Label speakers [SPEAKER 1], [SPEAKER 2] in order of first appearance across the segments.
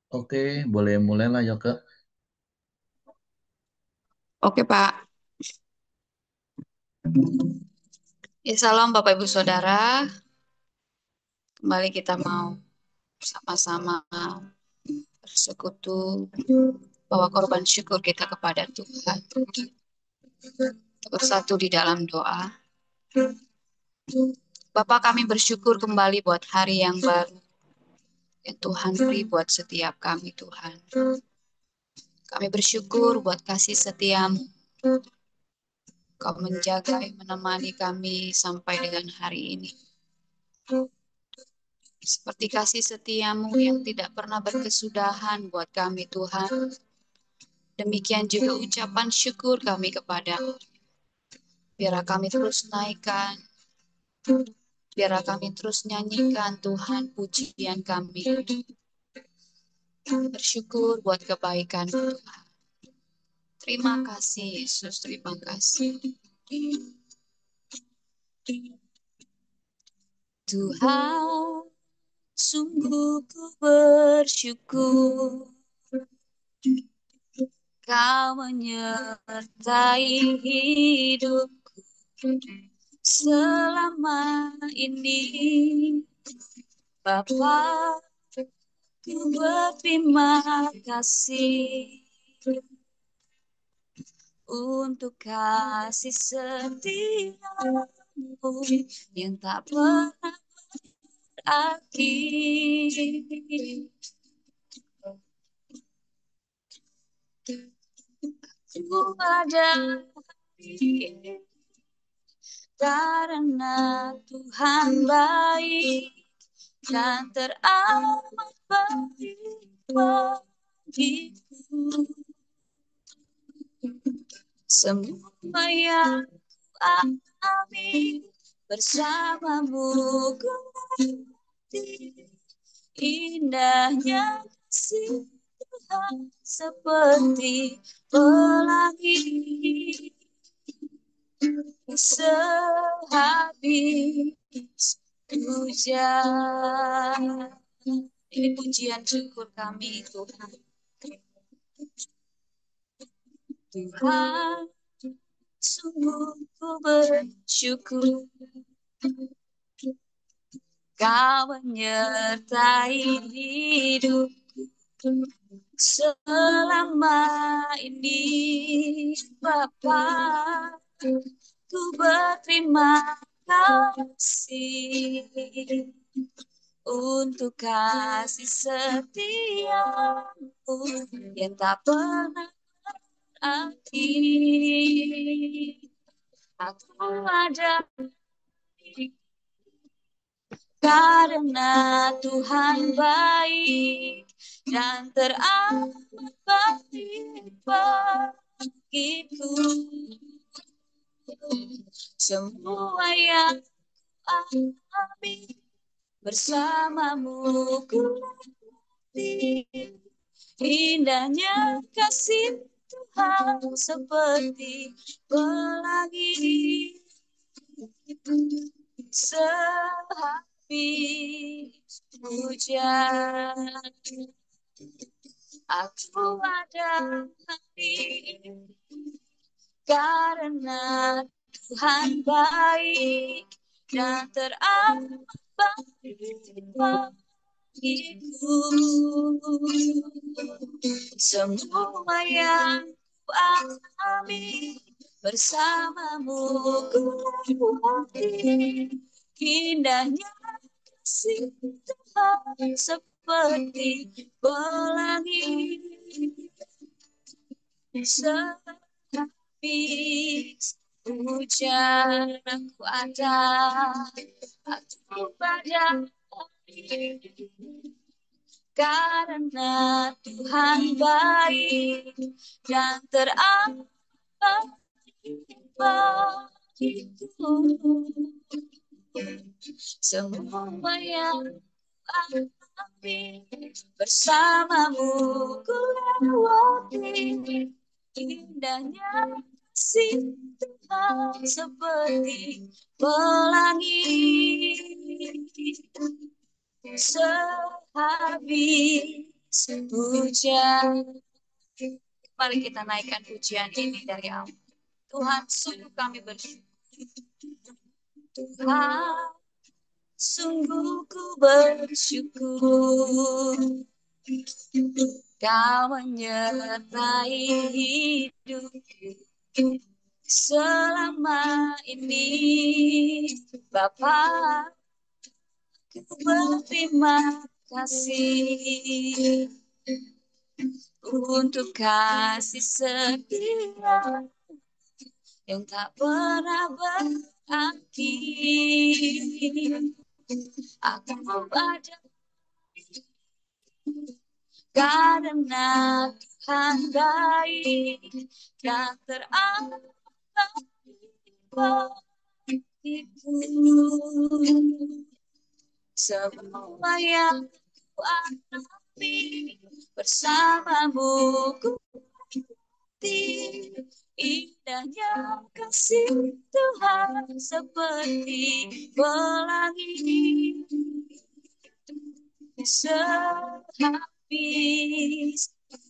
[SPEAKER 1] Oke, boleh mulai lah ya Kak.
[SPEAKER 2] Oke, Pak. Ya, salam Bapak Ibu Saudara. Kembali kita mau sama-sama bersekutu bawa korban syukur kita kepada Tuhan. Kita bersatu di dalam doa. Bapak, kami bersyukur kembali buat hari yang baru yang Tuhan beri buat setiap kami, Tuhan. Kami bersyukur buat kasih setiamu. Kau menjaga, menemani kami sampai dengan hari ini. Seperti kasih setiamu yang tidak pernah berkesudahan buat kami, Tuhan. Demikian juga ucapan syukur kami kepadamu. Biar kami terus naikkan, biar kami terus nyanyikan Tuhan pujian kami. Bersyukur buat kebaikan Tuhan. Terima kasih Yesus, terima kasih. Tuhan, sungguh ku bersyukur Kau menyertai hidupku selama ini. Bapa, ku berterima kasih untuk kasih setiamu yang tak pernah berakhir. Ku ada karena Tuhan baik dan teramat baik bagiku. Semua yang ku alami bersamamu ku mengerti indahnya kasih Tuhan seperti pelangi sehabis hujan. Ini pujian syukur kami Tuhan. Tuhan, sungguh ku bersyukur Kau menyertai hidupku selama ini. Bapa, ku berterima kasih untuk kasih setiamu yang tak pernah berakhir. Aku ada karena Tuhan baik dan teramat baik bagiku. Semua yang alami bersamamu ku mengerti indahnya kasih Tuhan seperti pelangi sehabis hujan. Aku ada hari karena Tuhan baik dan teramat baik bagiku. Semua yang ku alami bersamamu ku lewati indahnya kasih Tuhan seperti pelangi sehabis hujan. Aku pada karena Tuhan baik dan teramat bagiku. Semua yang alami bersamamu ku lewati indahnya kasih Tuhan seperti pelangi sehabis Pujian. Mari kita naikkan pujian ini dari awal. Tuhan, sungguh kami bersyukur. Tuhan, sungguh ku bersyukur. Kau menyertai hidupku selama ini, Bapa. Ku berterima kasih untuk kasih setia yang tak pernah berakhir. Aku membaca karena Tuhan baik dan teramat bagiku. Semua yang ku alami bersamamu ku indahnya kasih Tuhan seperti pelangi sehabis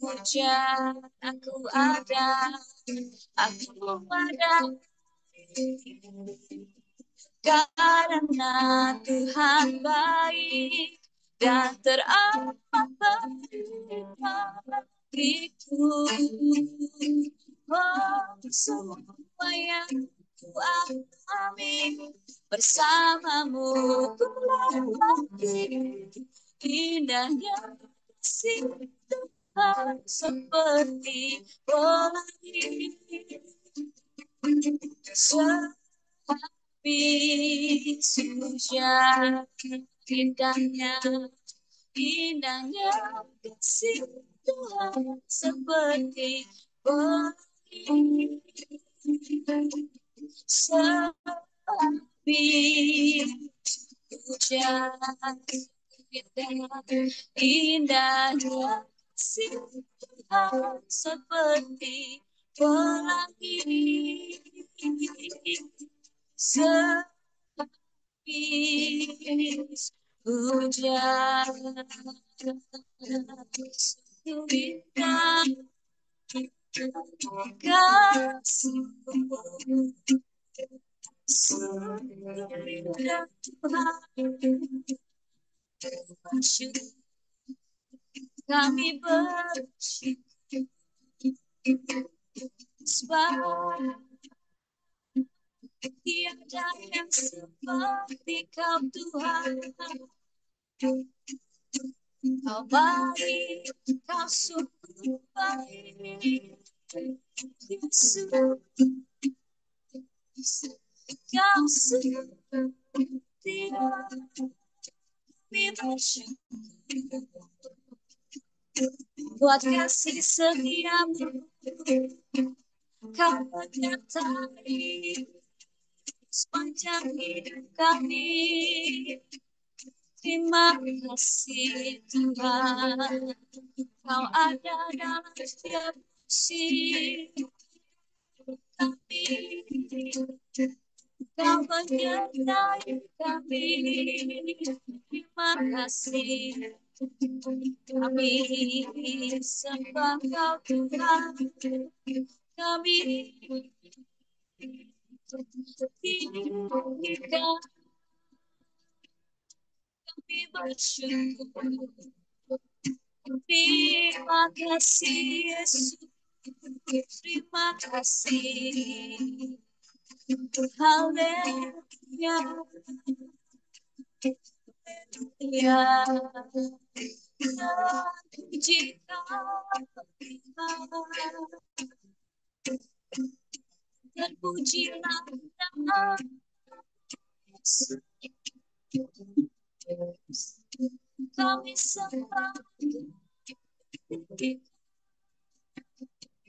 [SPEAKER 2] hujan aku ada karena Tuhan baik dan teramat bagiku. Oh, semua yang ku alami bersamamu ku lagi indahnya kasih Tuhan seperti pelangi sehabis hujan. Indahnya kasih Tuhan seperti pelangi sehabis hujan. Indahnya kasih Tuhan seperti pelangi sehabis hujan. Indah kasih-Mu, sudah Tuhan, kami bersyukur sebab tiada yang seperti Kau Tuhan. Kau baik, Kau sungguh baik, Yesus. Kau setia, kami bersyukur buat kasih setiamu. Kau menyertai sepanjang hidup kami. Terima kasih Tuhan, Kau ada dalam setiap musim kami. Kau menyertai kami. Terima kasih kami sembah Kau Tuhan. Kami tinggikan, kami bersyukur. Terima kasih Yesus, terima kasih. Haleluya, haleluya. Puji Kau terpujilah nama Yesus. Kami sembah.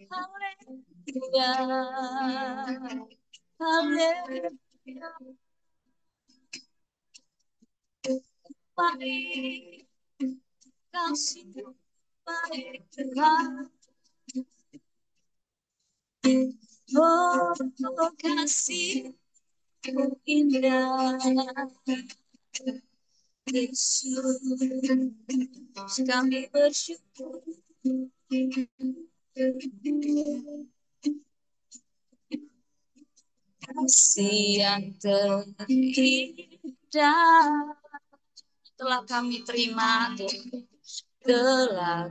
[SPEAKER 2] Haleluya, haleluya. Baik, Kau sungguh baik Tuhan. Oh, kasih-Mu indah. Yesus, kami bersyukur. Kasih yang terindah telah kami terima, telah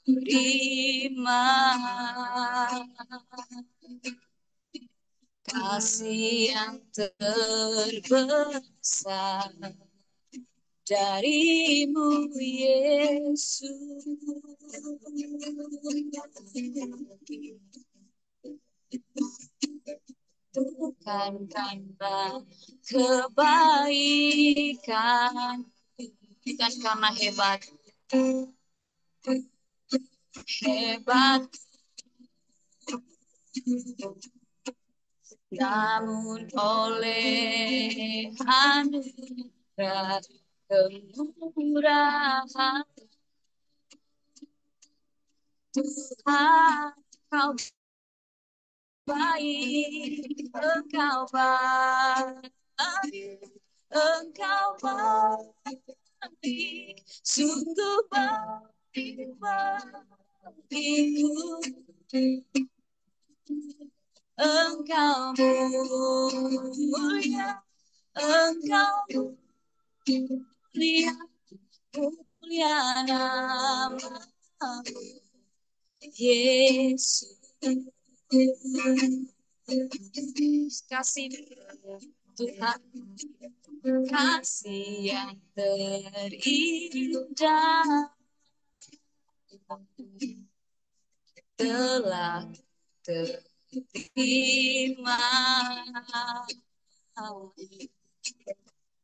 [SPEAKER 2] terima. Kasih yang terbesar darimu, Yesus. Bukan karena kebaikan, bukan karena hebat, namun oleh anugerah kemurahan Tuhan. Kau baik, Engkau baik, Engkau baik, sungguh baik bagiku. Engkau mulia, Engkau mulia, mulia namamu, Yesus. Kasih Tuhan, kasih yang terindah telah terima.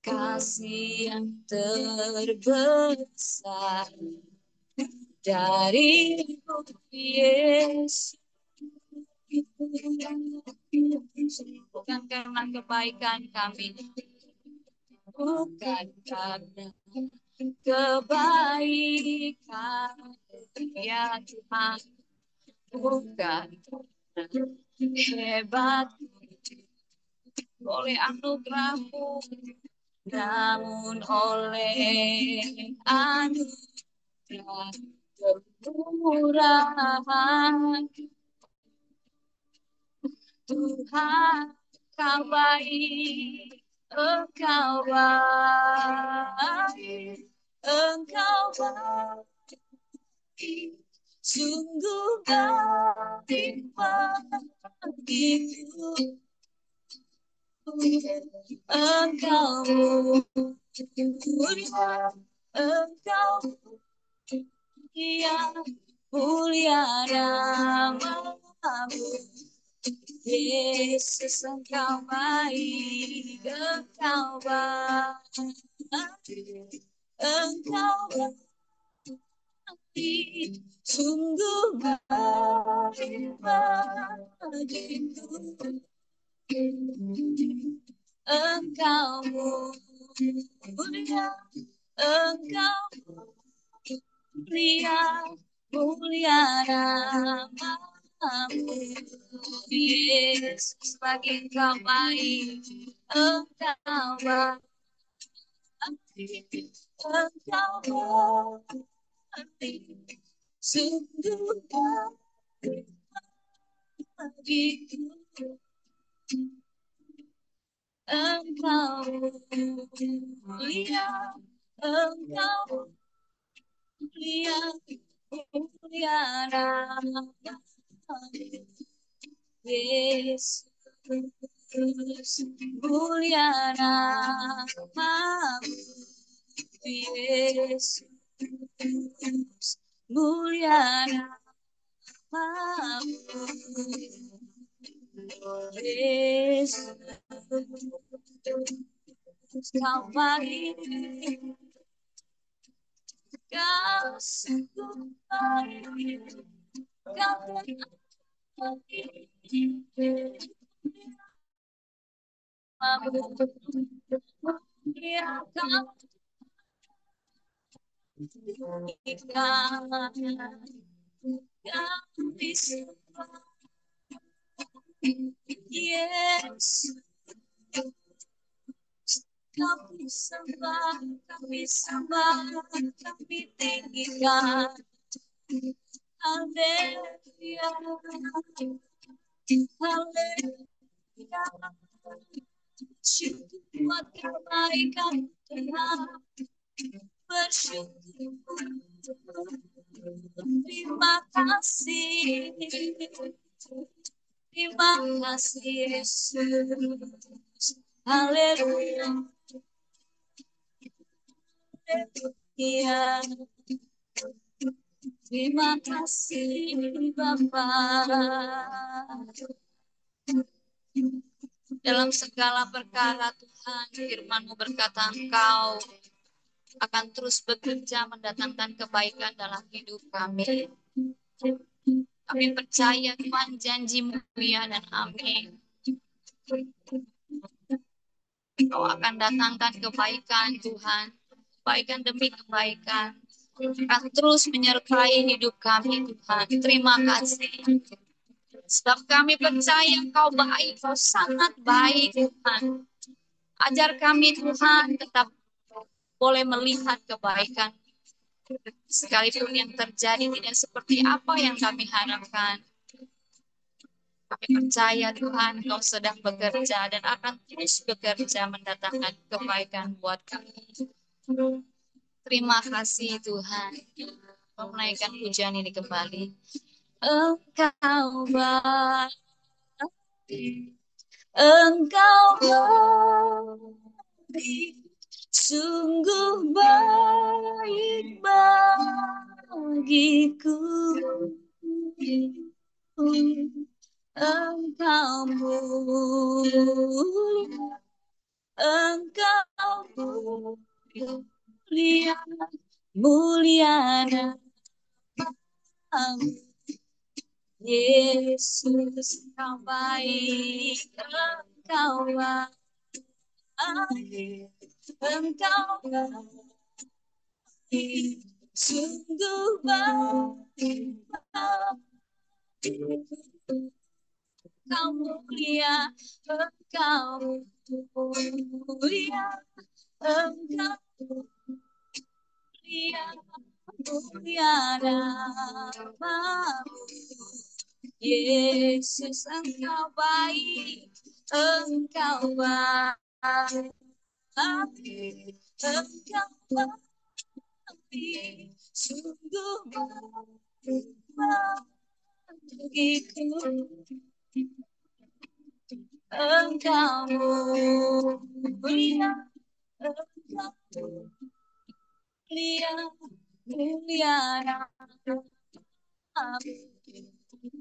[SPEAKER 2] Kasih yang terbesar darimu, Yesus. Bukan karena kebaikan kami, bukan karena kebaikan, ya Tuhan, bukan karena hebat, oleh anugerah-Mu, namun oleh anugerah kemurahan Tuhan. Kau baik, Engkau baik, Engkau baik, sungguh baik bagiku. Engkau mulia, Engkau mulia, mulia namamu, Yesus. Engkau baik, Engkau baik, Engkau baik, sungguh baik bagiku. Engkau mulia, Engkau mulia, mulia namamu, Yesus. Bagi Engkau baik, Engkau baik, Engkau baik, sungguh baik bagiku. Engkau mulia, Engkau mulia, mulia namamu, Yesus. Mulia namamu, Yesus. Mulia namamu, Yesus. Kau baik, Kau sungguh baik, Kau baik, mulia Kau kami semua, Yesus. Kami sembah, kami sembah, kami tinggikan. Haleluya, haleluya. Syukur buat kebaikan Tuhan, bersyukur. Terima kasih, terima kasih Yesus. Haleluya, haleluya. Terima kasih Bapa. Dalam segala perkara Tuhan, firman-Mu berkata Engkau akan terus bekerja mendatangkan kebaikan dalam hidup kami. Kami percaya Tuhan janji-Mu ya dan amin. Engkau akan datangkan kebaikan Tuhan, kebaikan demi kebaikan. Akan terus menyertai hidup kami Tuhan. Terima kasih. Sebab kami percaya Engkau baik, Engkau sangat baik Tuhan. Ajar kami Tuhan tetap boleh melihat kebaikan. Sekalipun yang terjadi tidak seperti apa yang kami harapkan. Kami percaya Tuhan Engkau sedang bekerja dan akan terus bekerja mendatangkan kebaikan buat kami. Terima kasih Tuhan. Mau menaikkan pujian ini kembali. Engkau baik. Engkau baik, sungguh baik bagiku. Engkau mulia, Engkau mulia, mulia namamu. Yesus, Engkau baik, Engkau baik, Engkau baik, sungguh baik. Engkau mulia, Engkau mulia, Engkau mulia, mulia namamu. Yesus, Engkau baik, Engkau baik, Engkau baik, sungguh baik bagiku. Engkau mulia, Engkau mulia, mulia namamu.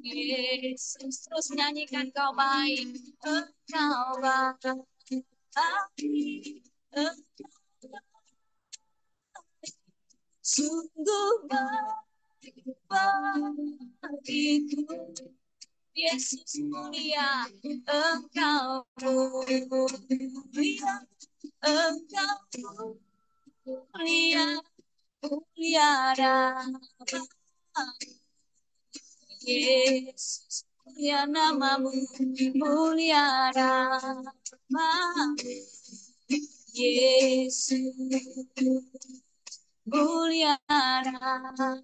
[SPEAKER 2] Yesus, terus nyanyikan Kau baik, Engkau baik, Engkau sungguh baik bagiku. Yesus mulia, Engkau mulia, Engkau mulia, mulia namamu. Yesus, mulia namamu, mulia namamu. Yesus, mulia namamu.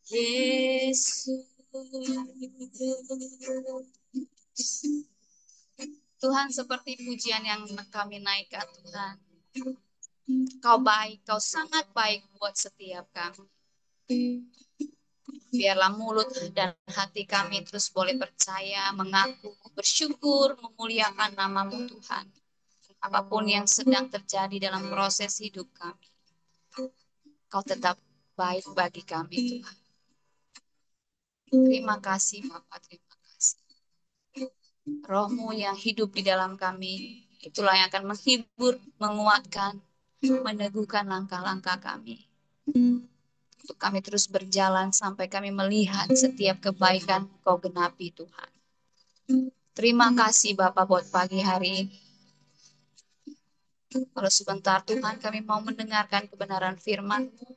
[SPEAKER 2] Yesus. Tuhan, seperti pujian yang kami naikkan Tuhan. Kau baik, Kau sangat baik buat setiap kami. Biarlah mulut dan hati kami terus boleh percaya, mengaku, bersyukur, memuliakan nama-Mu Tuhan. Apapun yang sedang terjadi dalam proses hidup kami, Kau tetap baik bagi kami Tuhan. Terima kasih Bapak, terima kasih. Roh-Mu yang hidup di dalam kami, itulah yang akan menghibur, menguatkan, meneguhkan langkah-langkah kami. Untuk kami terus berjalan sampai kami melihat setiap kebaikan Kau genapi Tuhan. Terima kasih Bapak buat pagi hari ini. Kalau sebentar Tuhan kami mau mendengarkan kebenaran firman-Mu.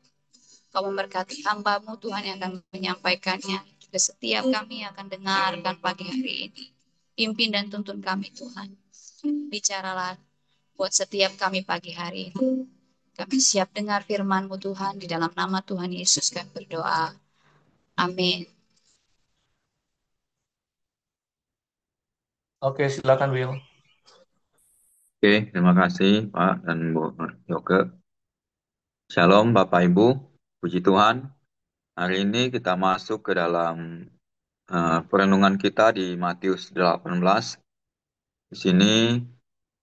[SPEAKER 2] Kau memberkati hamba-Mu Tuhan yang akan menyampaikannya. Juga setiap kami akan dengarkan pagi hari ini. Pimpin dan tuntun kami Tuhan. Bicaralah buat setiap kami pagi hari ini. Kami siap dengar firman-Mu Tuhan. Di dalam nama Tuhan Yesus kami berdoa. Amin.
[SPEAKER 3] Oke, silakan Will.
[SPEAKER 1] Oke, terima kasih Pak dan Bu Yoke. Shalom Bapak Ibu, puji Tuhan. Hari ini kita masuk ke dalam perenungan kita di Matius 18. Di sini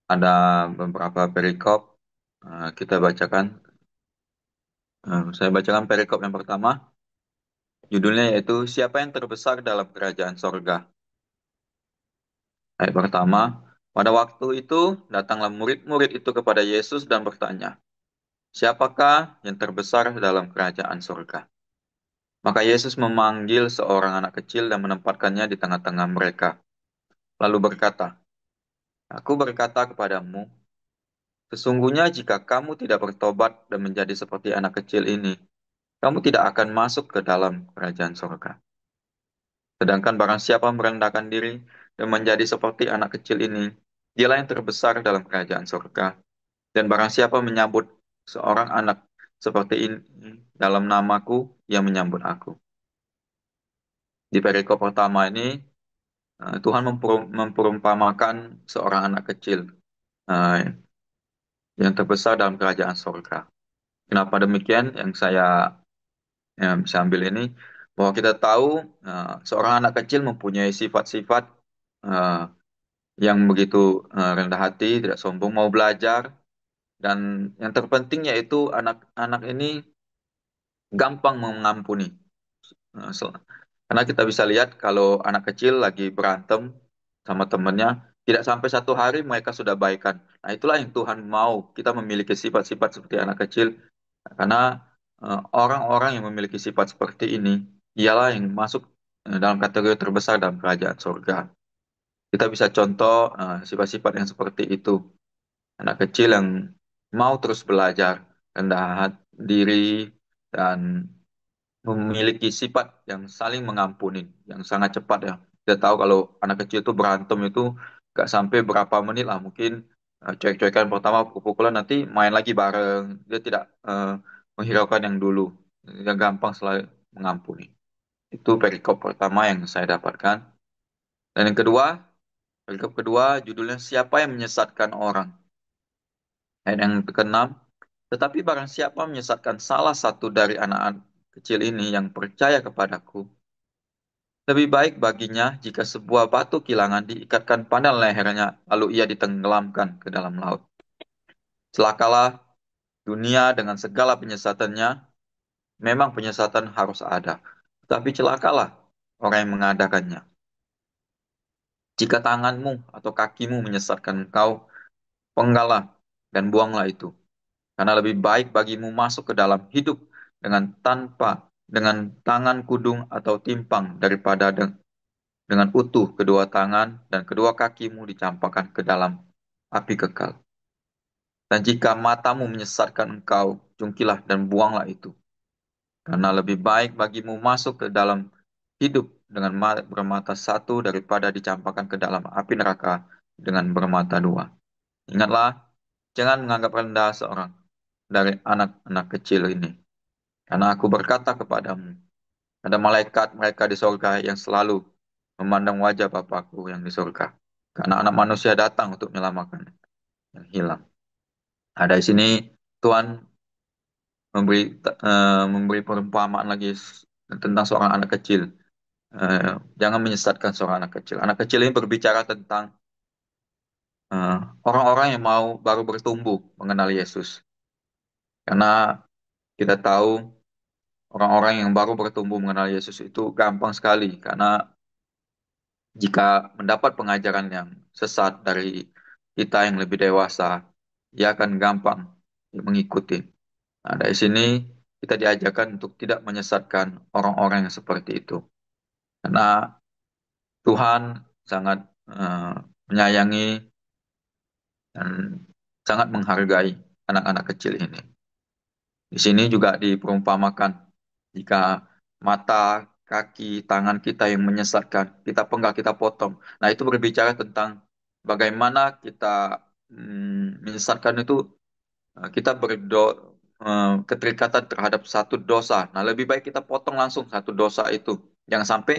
[SPEAKER 1] ada beberapa perikop. Kita bacakan. Saya bacakan perikop yang pertama. Judulnya yaitu Siapa yang terbesar dalam kerajaan sorga. Ayat pertama. Pada waktu itu datanglah murid-murid itu kepada Yesus dan bertanya, Siapakah yang terbesar dalam kerajaan sorga? Maka Yesus memanggil seorang anak kecil dan menempatkannya di tengah-tengah mereka. Lalu berkata, Aku berkata kepadamu, sesungguhnya jika kamu tidak bertobat dan menjadi seperti anak kecil ini, kamu tidak akan masuk ke dalam kerajaan sorga. Sedangkan barang siapa merendahkan diri dan menjadi seperti anak kecil ini, dialah yang terbesar dalam kerajaan sorga. Dan barang siapa menyambut seorang anak seperti ini dalam namaku, ia menyambut aku. Di perikop pertama ini, Tuhan memperumpamakan seorang anak kecil eh, yang terbesar dalam kerajaan sorga. Kenapa demikian? Yang saya bisa ambil ini, bahwa kita tahu seorang anak kecil mempunyai sifat-sifat eh, yang begitu rendah hati, tidak sombong, mau belajar, dan yang terpenting yaitu anak-anak ini gampang mengampuni. Nah, karena kita bisa lihat kalau anak kecil lagi berantem sama temennya, tidak sampai 1 hari mereka sudah baikan. Nah, itulah yang Tuhan mau kita memiliki sifat-sifat seperti anak kecil, karena orang-orang yang memiliki sifat seperti ini, ialah yang masuk dalam kategori terbesar dalam kerajaan surga. Kita bisa contoh sifat-sifat yang seperti itu. Anak kecil yang mau terus belajar, rendah diri, dan memiliki sifat yang saling mengampuni, yang sangat cepat ya. Kita tahu kalau anak kecil itu berantem itu gak sampai berapa menit lah, mungkin cuek-cuekan pertama pukul-pukulan, nanti main lagi bareng. Dia tidak menghiraukan yang dulu, dia gampang selalu mengampuni. Itu perikop pertama yang saya dapatkan. Dan yang kedua, perikop kedua judulnya Siapa yang menyesatkan orang. Ayat yang keenam, tetapi barang siapa menyesatkan salah satu dari anak-anak kecil ini yang percaya kepadaku, lebih baik baginya jika sebuah batu kilangan diikatkan pada lehernya, lalu ia ditenggelamkan ke dalam laut. Celakalah dunia dengan segala penyesatannya, memang penyesatan harus ada, tetapi celakalah orang yang mengadakannya. Jika tanganmu atau kakimu menyesatkan engkau, penggalah dan buanglah itu. Karena lebih baik bagimu masuk ke dalam hidup dengan tangan kudung atau timpang daripada dengan utuh kedua tangan dan kedua kakimu dicampakkan ke dalam api kekal. Dan jika matamu menyesatkan engkau, jungkilah dan buanglah itu. Karena lebih baik bagimu masuk ke dalam hidup dengan bermata satu daripada dicampakkan ke dalam api neraka dengan bermata dua. Ingatlah, jangan menganggap rendah seorang dari anak-anak kecil ini. Karena aku berkata kepadamu, ada malaikat mereka di sorga yang selalu memandang wajah Bapakku yang di sorga. Karena anak manusia datang untuk menyelamatkan yang hilang. Ada di sini Tuhan memberi memberi perumpamaan lagi tentang seorang anak kecil. Jangan menyesatkan seorang anak kecil. Anak kecil ini berbicara tentang eh, orang-orang yang mau baru bertumbuh mengenal Yesus. Karena kita tahu orang-orang yang baru bertumbuh mengenal Yesus itu gampang sekali. Karena jika mendapat pengajaran yang sesat dari kita yang lebih dewasa, ia akan gampang mengikuti. Nah, dari sini kita diajarkan untuk tidak menyesatkan orang-orang yang seperti itu. Karena Tuhan sangat eh, menyayangi dan sangat menghargai anak-anak kecil ini. Di sini juga diperumpamakan jika mata, kaki, tangan kita yang menyesatkan, kita penggal, kita potong. Nah, itu berbicara tentang bagaimana kita menyesatkan itu, kita keterikatan terhadap satu dosa. Nah, lebih baik kita potong langsung satu dosa itu. Jangan sampai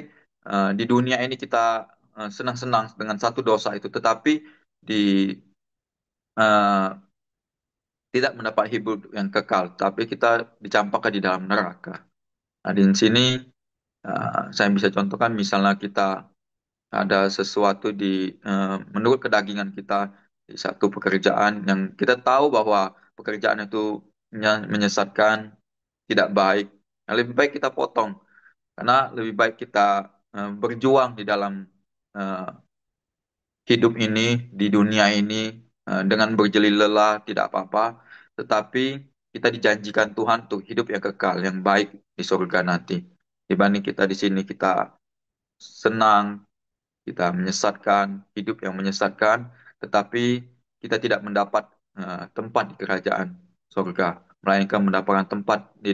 [SPEAKER 1] di dunia ini kita senang-senang dengan satu dosa itu, tetapi di eh, tidak mendapat hidup yang kekal, tapi kita dicampakkan di dalam neraka. Nah, di sini saya bisa contohkan misalnya kita ada sesuatu menurut kedagingan kita di satu pekerjaan yang kita tahu bahwa pekerjaan itu menyesatkan, tidak baik. Nah, lebih baik kita potong karena lebih baik kita berjuang di dalam eh, hidup ini, di dunia ini dengan berjeli lelah tidak apa-apa, tetapi kita dijanjikan Tuhan untuk hidup yang kekal, yang baik di surga nanti. Dibanding kita di sini kita senang, kita menyesatkan, hidup yang menyesatkan, tetapi kita tidak mendapat tempat di kerajaan surga, melainkan mendapatkan tempat di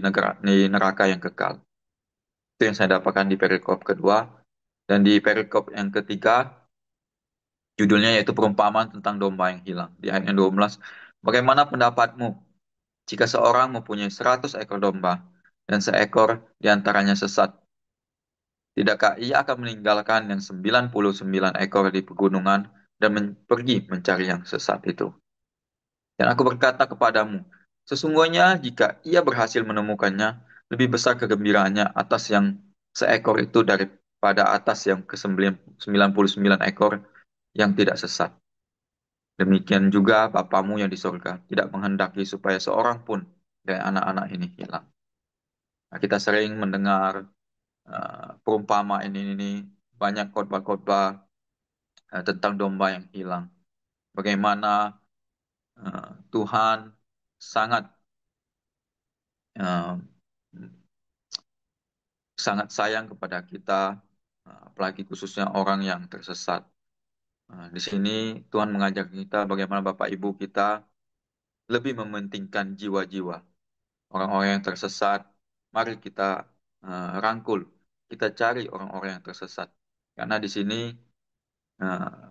[SPEAKER 1] neraka yang kekal. Itu yang saya dapatkan di perikop kedua. Dan di perikop yang ketiga, judulnya yaitu perumpamaan tentang domba yang hilang. Di ayat yang 12, bagaimana pendapatmu jika seorang mempunyai 100 ekor domba dan seekor diantaranya sesat? Tidakkah ia akan meninggalkan yang 99 ekor di pegunungan dan pergi mencari yang sesat itu? Dan aku berkata kepadamu, sesungguhnya jika ia berhasil menemukannya, lebih besar kegembiraannya atas yang seekor itu daripada atas yang ke 99 ekor yang tidak sesat. Demikian juga Bapamu yang di sorga tidak menghendaki supaya seorang pun dari anak-anak ini hilang. Nah, kita sering mendengar perumpamaan ini banyak khotbah-khotbah tentang domba yang hilang. Bagaimana Tuhan sangat eh, sangat sayang kepada kita, apalagi khususnya orang yang tersesat. Di sini Tuhan mengajak kita bagaimana Bapak Ibu kita lebih mementingkan jiwa-jiwa orang-orang yang tersesat. Mari kita rangkul, kita cari orang-orang yang tersesat. Karena di sini eh,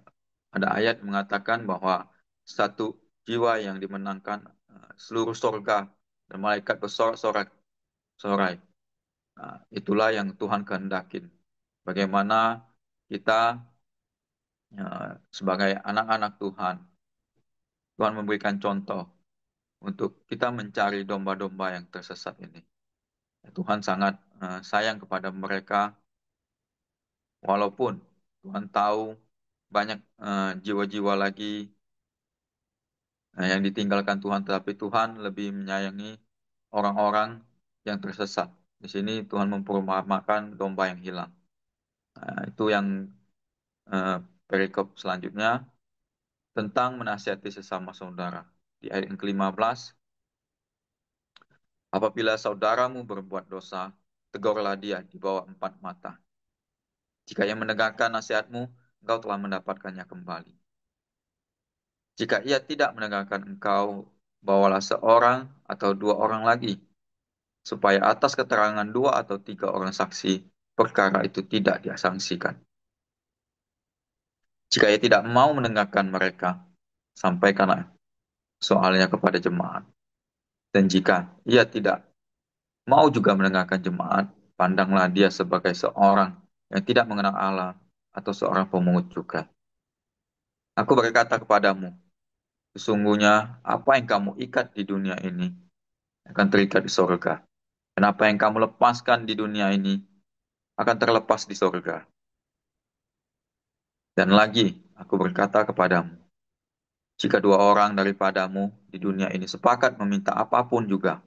[SPEAKER 1] ada ayat mengatakan bahwa satu jiwa yang dimenangkan seluruh sorga dan malaikat bersorak-sorai. Nah, itulah yang Tuhan kehendakin. Bagaimana kita sebagai anak-anak Tuhan, Tuhan memberikan contoh untuk kita mencari domba-domba yang tersesat ini. Tuhan sangat sayang kepada mereka, walaupun Tuhan tahu banyak jiwa-jiwa lagi yang ditinggalkan Tuhan, tetapi Tuhan lebih menyayangi orang-orang yang tersesat. Di sini Tuhan memperumpamakan domba yang hilang. Itu yang eh, perikop selanjutnya tentang menasihati sesama saudara. Di ayat yang ke-15, apabila saudaramu berbuat dosa, tegurlah dia di bawah 4 mata. Jika ia mendengarkan nasihatmu, engkau telah mendapatkannya kembali. Jika ia tidak mendengarkan engkau, bawalah seorang atau dua orang lagi, supaya atas keterangan dua atau tiga orang saksi, perkara itu tidak disangsikan. Jika ia tidak mau mendengarkan mereka, sampaikanlah soalnya kepada jemaat. Dan jika ia tidak mau juga mendengarkan jemaat, pandanglah dia sebagai seorang yang tidak mengenal Allah atau seorang pemungut cukai. Aku berkata kepadamu, sesungguhnya apa yang kamu ikat di dunia ini akan terikat di sorga. Dan apa yang kamu lepaskan di dunia ini akan terlepas di sorga. Dan lagi, aku berkata kepadamu, jika dua orang daripadamu di dunia ini sepakat meminta apapun juga,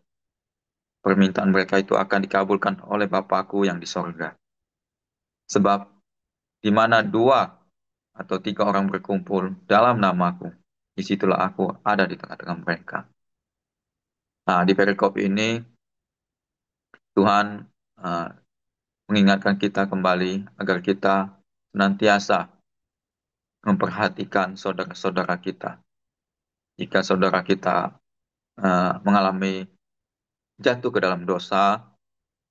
[SPEAKER 1] permintaan mereka itu akan dikabulkan oleh Bapakku yang di sorga. Sebab di mana dua atau tiga orang berkumpul dalam namaku, disitulah aku ada di tengah-tengah mereka. Nah, di perikop ini Tuhan uh, mengingatkan kita kembali agar kita senantiasa memperhatikan saudara-saudara kita. Jika saudara kita mengalami jatuh ke dalam dosa,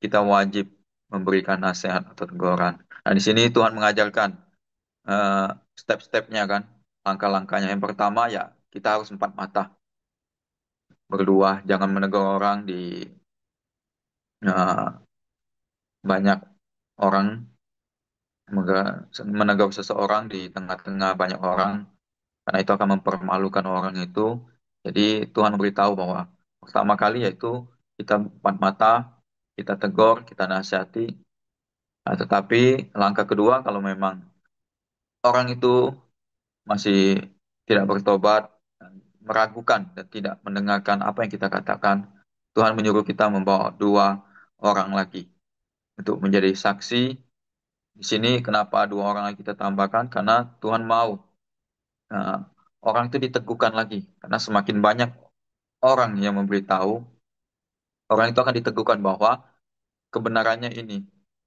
[SPEAKER 1] kita wajib memberikan nasihat atau teguran. Nah, di sini Tuhan mengajarkan eh, step-stepnya kan, langkah-langkahnya. Yang pertama ya kita harus empat mata, berdua, jangan menegur orang di eh, banyak orang, menegur seseorang di tengah-tengah banyak orang, karena itu akan mempermalukan orang itu. Jadi Tuhan beritahu bahwa pertama kali yaitu kita empat mata, kita tegur, kita nasihati. Nah, tetapi langkah kedua kalau memang orang itu masih tidak bertobat, meragukan dan tidak mendengarkan apa yang kita katakan, Tuhan menyuruh kita membawa dua orang lagi untuk menjadi saksi. Di sini kenapa dua orang lagi kita tambahkan? Karena Tuhan mau eh, orang itu diteguhkan lagi. Karena semakin banyak orang yang memberitahu, orang itu akan diteguhkan bahwa kebenarannya ini,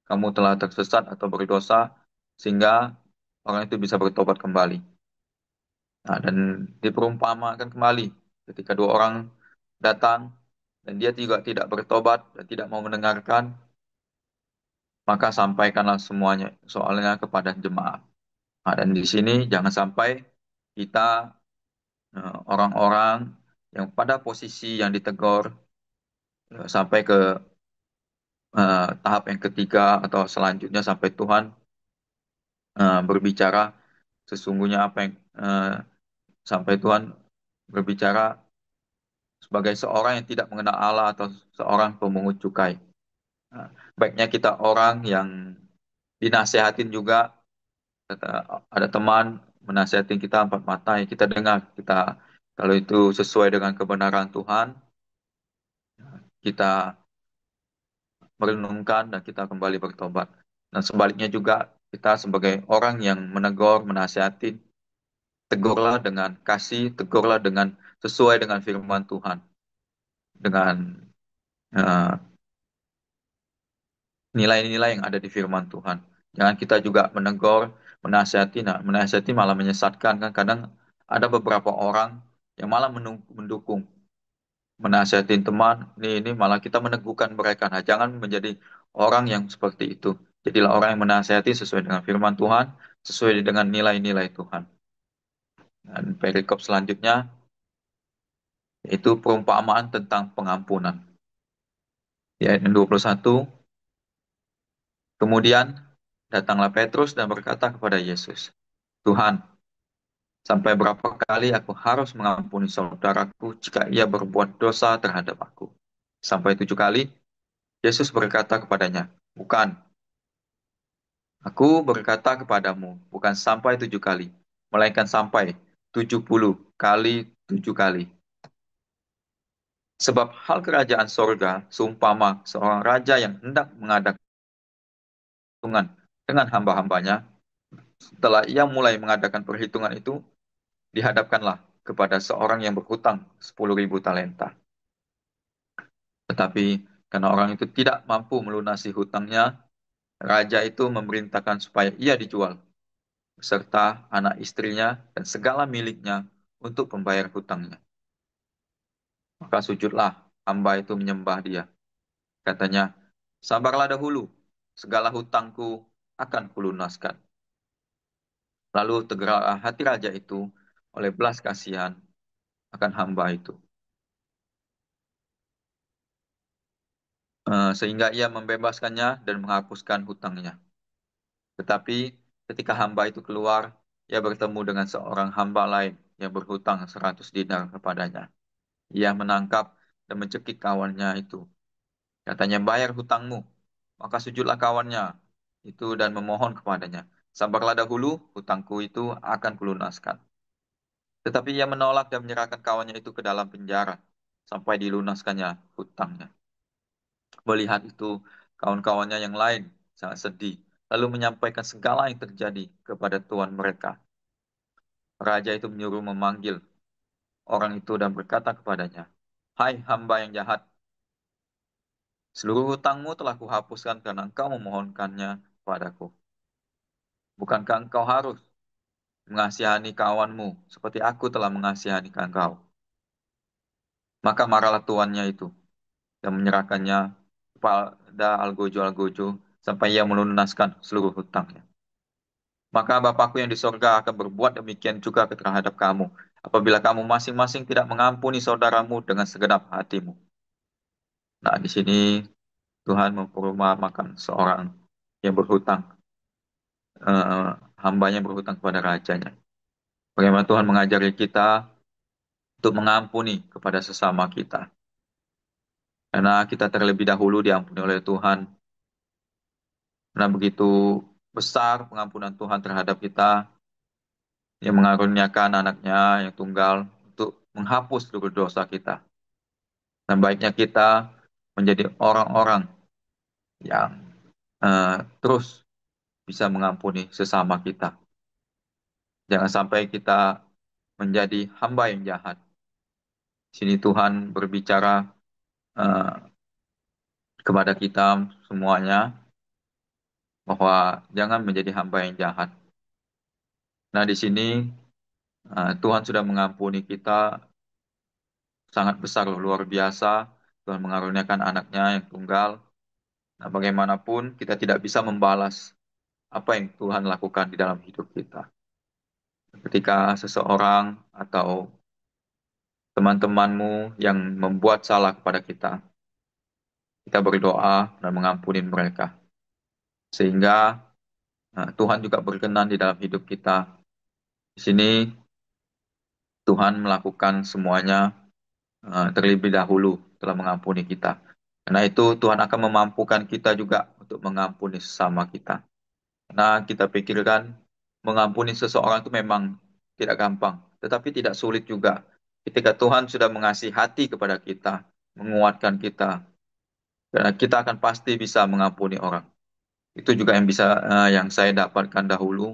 [SPEAKER 1] kamu telah tersesat atau berdosa, sehingga orang itu bisa bertobat kembali. Nah, dan diperumpamakan kembali ketika dua orang datang dan dia juga tidak bertobat dan tidak mau mendengarkan, maka sampaikanlah semuanya soalnya kepada jemaat. Nah, dan di sini jangan sampai kita orang-orang yang pada posisi yang ditegur sampai ke tahap yang ketiga atau selanjutnya sampai Tuhan berbicara sesungguhnya apa yang sampai Tuhan berbicara sebagai seorang yang tidak mengenal Allah atau seorang pemungut cukai. Nah, baiknya kita orang yang dinasehatin juga, ada teman menasihatin kita empat mata, ya kita dengar, kita kalau itu sesuai dengan kebenaran Tuhan, kita merenungkan dan kita kembali bertobat. Dan sebaliknya juga kita sebagai orang yang menegur, menasihatin, tegurlah dengan kasih, tegurlah dengan sesuai dengan firman Tuhan, dengan eh, nilai-nilai yang ada di firman Tuhan. Jangan kita juga menegur, menasihati, nah menasihati malah menyesatkan kan. Kadang ada beberapa orang yang malah mendukung, menasihatin teman, ini malah kita meneguhkan mereka. Nah, jangan menjadi orang yang seperti itu. Jadilah orang yang menasihati sesuai dengan firman Tuhan, sesuai dengan nilai-nilai Tuhan. Dan perikop selanjutnya yaitu perumpamaan tentang pengampunan. Di ayat yang 21, kemudian datanglah Petrus dan berkata kepada Yesus, Tuhan, sampai berapa kali aku harus mengampuni saudaraku jika ia berbuat dosa terhadap aku? Sampai 7 kali? Yesus berkata kepadanya, bukan, aku berkata kepadamu, bukan sampai 7 kali, melainkan sampai 70 kali 7 kali. Sebab hal kerajaan sorga seumpama seorang raja yang hendak mengadakan perhitungan dengan hamba-hambanya. Setelah ia mulai mengadakan perhitungan itu, dihadapkanlah kepada seorang yang berhutang 10.000 talenta. Tetapi karena orang itu tidak mampu melunasi hutangnya, raja itu memerintahkan supaya ia dijual, beserta anak istrinya dan segala miliknya untuk pembayar hutangnya. Maka sujudlah hamba itu menyembah dia. Katanya, sabarlah dahulu, segala hutangku akan kulunaskan. Lalu tergeraklah hati raja itu oleh belas kasihan akan hamba itu. Sehingga ia membebaskannya dan menghapuskan hutangnya. Tetapi ketika hamba itu keluar, ia bertemu dengan seorang hamba lain yang berhutang 100 dinar kepadanya. Ia menangkap dan mencekik kawannya itu. Katanya, bayar hutangmu. Maka sujudlah kawannya itu dan memohon kepadanya. Sabarlah dahulu, hutangku itu akan kulunaskan. Tetapi ia menolak dan menyerahkan kawannya itu ke dalam penjara sampai dilunaskannya hutangnya. Melihat itu, kawan-kawannya yang lain sangat sedih, lalu menyampaikan segala yang terjadi kepada tuan mereka. Raja itu menyuruh memanggil orang itu dan berkata kepadanya, hai hamba yang jahat, seluruh hutangmu telah kuhapuskan karena engkau memohonkannya padaku. Bukankah engkau harus mengasihani kawanmu seperti aku telah mengasihani engkau? Maka marahlah tuannya itu dan menyerahkannya kepada algojo-algojo sampai ia melunaskan seluruh hutangnya. Maka Bapakku yang di sorga akan berbuat demikian juga terhadap kamu, apabila kamu masing-masing tidak mengampuni saudaramu dengan segenap hatimu. Nah, di sini Tuhan memperumpamakan seorang yang berhutang, eh, hambanya berhutang kepada rajanya. Bagaimana Tuhan mengajari kita untuk mengampuni kepada sesama kita. Karena kita terlebih dahulu diampuni oleh Tuhan. Karena begitu besar pengampunan Tuhan terhadap kita, yang mengaruniakan anaknya yang tunggal untuk menghapus seluruh dosa kita. Dan baiknya kita menjadi orang-orang yang terus bisa mengampuni sesama kita. Jangan sampai kita menjadi hamba yang jahat. Sini Tuhan berbicara eh, kepada kita semuanya bahwa jangan menjadi hamba yang jahat. Nah, di sini Tuhan sudah mengampuni kita sangat besar, luar biasa. Tuhan mengaruniakan anaknya yang tunggal. Nah, bagaimanapun kita tidak bisa membalas apa yang Tuhan lakukan di dalam hidup kita. Ketika seseorang atau teman-temanmu yang membuat salah kepada kita, kita berdoa dan mengampuni mereka. Sehingga Tuhan juga berkenan di dalam hidup kita. Di sini Tuhan melakukan semuanya terlebih dahulu telah mengampuni kita. Karena itu Tuhan akan memampukan kita juga untuk mengampuni sesama kita. Karena kita pikirkan mengampuni seseorang itu memang tidak gampang, tetapi tidak sulit juga. Ketika Tuhan sudah mengasih hati kepada kita, menguatkan kita, karena kita akan pasti bisa mengampuni orang. Itu juga yang bisa yang saya dapatkan dahulu.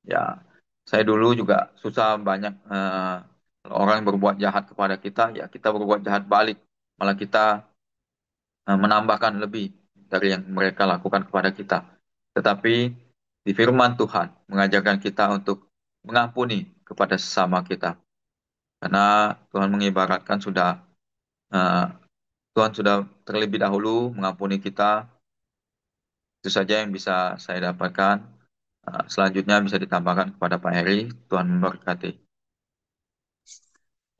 [SPEAKER 1] Ya, saya dulu juga susah banyak kalau orang yang berbuat jahat kepada kita, ya kita berbuat jahat balik. Malah kita menambahkan lebih dari yang mereka lakukan kepada kita. Tetapi di firman Tuhan mengajarkan kita untuk mengampuni kepada sesama kita. Karena Tuhan mengibaratkan eh, Tuhan sudah terlebih dahulu mengampuni kita. Itu saja yang bisa saya dapatkan. Selanjutnya bisa ditambahkan kepada Pak Heri. Tuhan memberkati.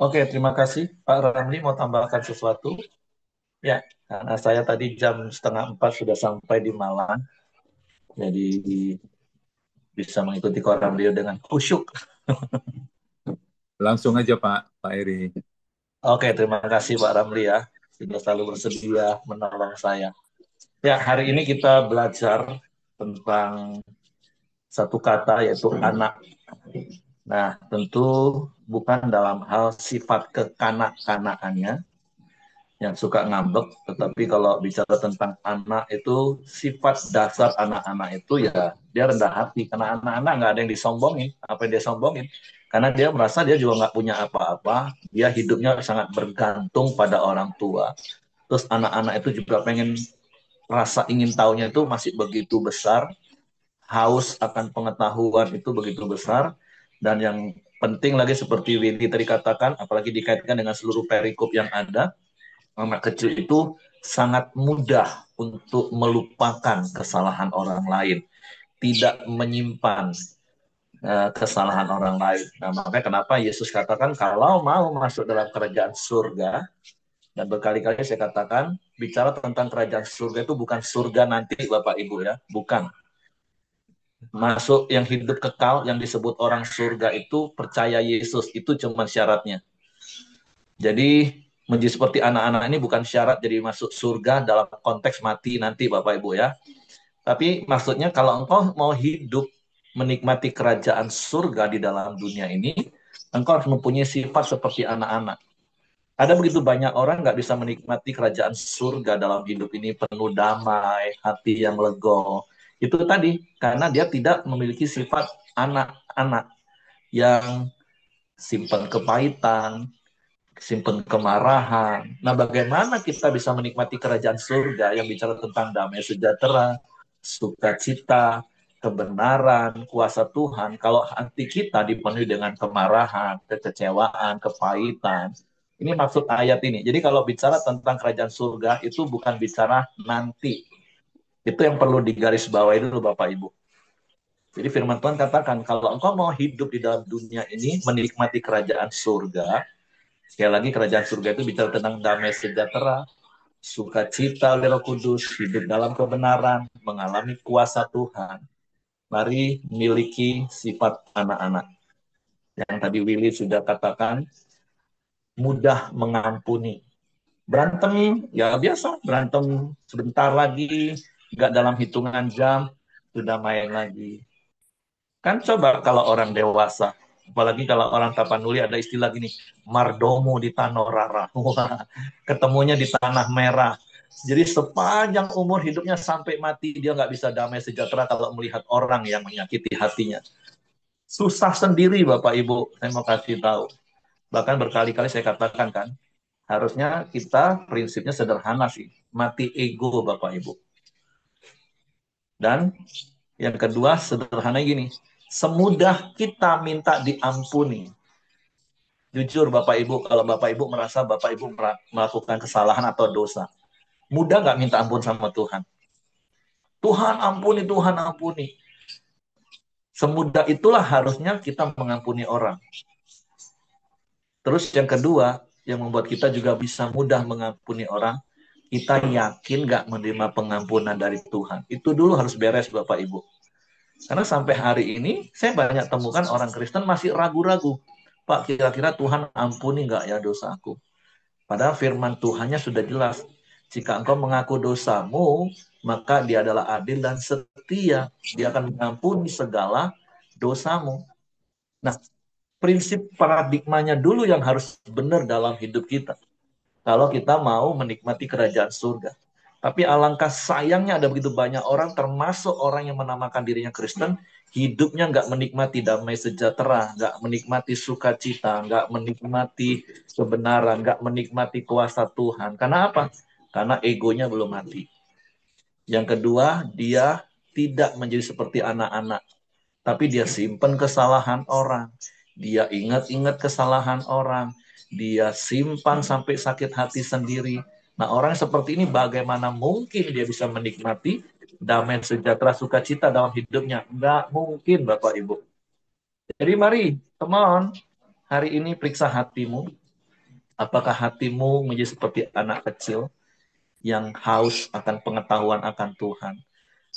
[SPEAKER 3] Oke, terima kasih. Pak Ramli mau tambahkan sesuatu? Ya, karena saya tadi jam 3:30 sudah sampai di Malang, jadi bisa mengikuti Koram Rio dengan khusyuk.
[SPEAKER 4] Langsung aja Pak Eri.
[SPEAKER 3] Oke, terima kasih Pak Ramli ya, sudah selalu bersedia menolong saya. Ya, hari ini kita belajar tentang satu kata yaitu anak. Nah, tentu bukan dalam hal sifat kekanak-kanakannya yang suka ngambek, tetapi kalau bicara tentang anak itu sifat dasar anak-anak itu ya dia rendah hati, karena anak-anak nggak ada yang disombongin, apa yang dia sombongin, karena dia merasa dia juga nggak punya apa-apa, dia hidupnya sangat bergantung pada orang tua. Terus anak-anak itu juga pengen, rasa ingin tahunya itu masih begitu besar, haus akan pengetahuan itu begitu besar, dan yang penting lagi seperti Windy tadi katakan, apalagi dikaitkan dengan seluruh perikop yang ada, anak kecil itu sangat mudah untuk melupakan kesalahan orang lain, tidak menyimpan kesalahan orang lain. Nah, makanya kenapa Yesus katakan kalau mau masuk dalam kerajaan surga, dan berkali-kali saya katakan bicara tentang kerajaan surga itu bukan surga nanti Bapak Ibu ya, bukan. Masuk yang hidup kekal yang disebut orang surga itu percaya Yesus, itu cuma syaratnya. Jadi menjadi seperti anak-anak ini bukan syarat jadi masuk surga dalam konteks mati nanti Bapak Ibu ya. Tapi maksudnya kalau engkau mau hidup menikmati kerajaan surga di dalam dunia ini, engkau harus mempunyai sifat seperti anak-anak. Ada begitu banyak orang nggak bisa menikmati kerajaan surga dalam hidup ini, penuh damai, hati yang lego. Itu tadi, karena dia tidak memiliki sifat anak-anak yang simpan kepahitan, simpan kemarahan. Nah, bagaimana kita bisa menikmati kerajaan surga yang bicara tentang damai sejahtera, sukacita, kebenaran, kuasa Tuhan, kalau hati kita dipenuhi dengan kemarahan, kekecewaan, kepahitan. Ini maksud ayat ini. Jadi kalau bicara tentang kerajaan surga, itu bukan bicara nanti. Itu yang perlu digarisbawahi dulu Bapak Ibu. Jadi firman Tuhan katakan, kalau engkau mau hidup di dalam dunia ini, menikmati kerajaan surga, sekali lagi kerajaan surga itu bicara tentang damai sejahtera, sukacita oleh Roh Kudus, hidup dalam kebenaran, mengalami kuasa Tuhan. Mari miliki sifat anak-anak. Yang tadi Willy sudah katakan, mudah mengampuni. Berantem, ya biasa, berantem sebentar lagi, nggak dalam hitungan jam, sudah main lagi. Kan coba kalau orang dewasa, apalagi kalau orang Tapanuli ada istilah gini, mardomo di Tanorara. Wah, ketemunya di tanah merah. Jadi sepanjang umur hidupnya sampai mati, dia nggak bisa damai sejahtera kalau melihat orang yang menyakiti hatinya. Susah sendiri Bapak Ibu, saya mau kasih tahu. Bahkan berkali-kali saya katakan kan, harusnya kita prinsipnya sederhana sih, mati ego Bapak Ibu. Dan yang kedua sederhana gini, semudah kita minta diampuni. Jujur Bapak Ibu, kalau Bapak Ibu merasa Bapak Ibu melakukan kesalahan atau dosa, mudah nggak minta ampun sama Tuhan? Tuhan ampuni, Tuhan ampuni. Semudah itulah harusnya kita mengampuni orang. Terus yang kedua, yang membuat kita juga bisa mudah mengampuni orang, kita yakin nggak menerima pengampunan dari Tuhan. Itu dulu harus beres Bapak Ibu. Karena sampai hari ini, saya banyak temukan orang Kristen masih ragu-ragu. Pak, kira-kira Tuhan ampuni nggak ya dosaku? Padahal firman Tuhannya sudah jelas. Jika engkau mengaku dosamu, maka dia adalah adil dan setia. Dia akan mengampuni segala dosamu. Nah, prinsip paradigmanya dulu yang harus benar dalam hidup kita. Kalau kita mau menikmati kerajaan surga. Tapi alangkah sayangnya ada begitu banyak orang, termasuk orang yang menamakan dirinya Kristen, hidupnya nggak menikmati damai sejahtera, nggak menikmati sukacita, nggak menikmati kebenaran, nggak menikmati kuasa Tuhan. Karena apa? Karena egonya belum mati. Yang kedua, dia tidak menjadi seperti anak-anak, tapi dia simpan kesalahan orang. Dia ingat-ingat kesalahan orang. Dia simpan sampai sakit hati sendiri. Nah, orang seperti ini bagaimana mungkin dia bisa menikmati damai sejahtera sukacita dalam hidupnya? Nggak mungkin, Bapak Ibu. Jadi mari, teman, hari ini periksa hatimu. Apakah hatimu menjadi seperti anak kecil yang haus akan pengetahuan akan Tuhan?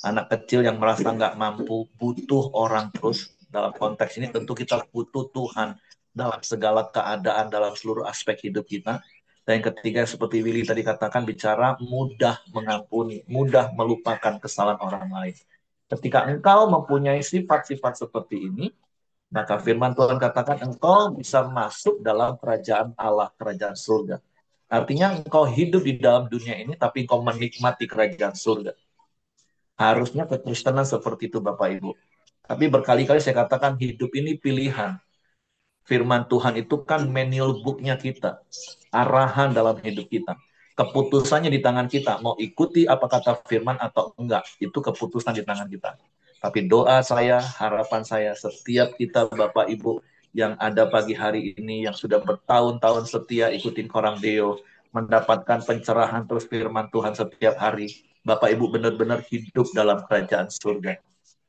[SPEAKER 3] Anak kecil yang merasa nggak mampu, butuh orang terus. Dalam konteks ini tentu kita butuh Tuhan dalam segala keadaan, dalam seluruh aspek hidup kita. Dan yang ketiga, seperti Willy tadi katakan, bicara mudah mengampuni, mudah melupakan kesalahan orang lain. Ketika engkau mempunyai sifat-sifat seperti ini, maka firman Tuhan katakan engkau bisa masuk dalam kerajaan Allah, kerajaan surga. Artinya engkau hidup di dalam dunia ini, tapi engkau menikmati kerajaan surga. Harusnya kekristenan seperti itu Bapak Ibu. Tapi berkali-kali saya katakan hidup ini pilihan. Firman Tuhan itu kan manual book-nya kita. Arahan dalam hidup kita. Keputusannya di tangan kita. Mau ikuti apa kata firman atau enggak. Itu keputusan di tangan kita. Tapi doa saya, harapan saya, setiap kita Bapak Ibu yang ada pagi hari ini, yang sudah bertahun-tahun setia ikutin Korang Deo, mendapatkan pencerahan terus firman Tuhan setiap hari. Bapak Ibu benar-benar hidup dalam kerajaan surga.